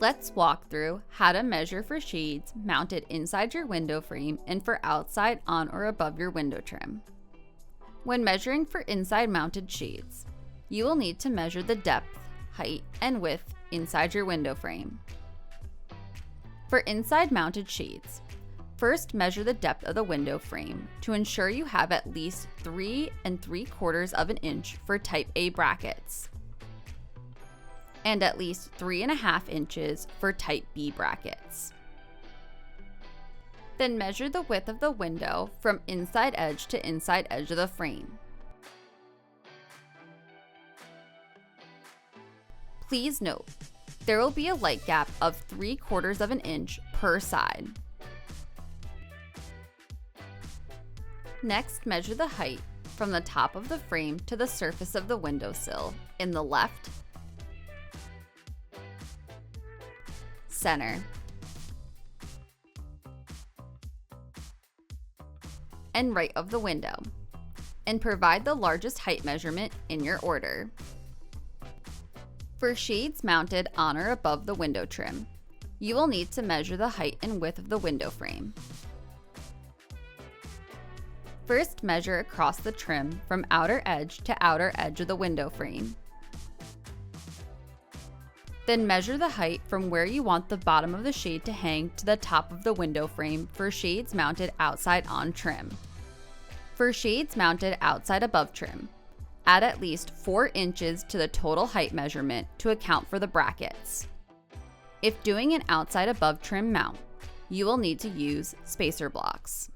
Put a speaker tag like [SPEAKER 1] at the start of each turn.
[SPEAKER 1] Let's walk through how to measure for shades mounted inside your window frame and for outside on or above your window trim. When measuring for inside mounted shades, you will need to measure the depth, height, and width inside your window frame. For inside mounted shades, first measure the depth of the window frame to ensure you have at least 3 3/4 of an inch for type A brackets and at least 3.5 inches for type B brackets. Then measure the width of the window from inside edge to inside edge of the frame. Please note, there will be a light gap of 3/4 of an inch per side. Next, measure the height from the top of the frame to the surface of the windowsill in the left, center, and right of the window, and provide the largest height measurement in your order. For shades mounted on or above the window trim, you will need to measure the height and width of the window frame. First, measure across the trim from outer edge to outer edge of the window frame. Then measure the height from where you want the bottom of the shade to hang to the top of the window frame for shades mounted outside on trim. For shades mounted outside above trim, add at least 4 inches to the total height measurement to account for the brackets. If doing an outside above trim mount, you will need to use spacer blocks.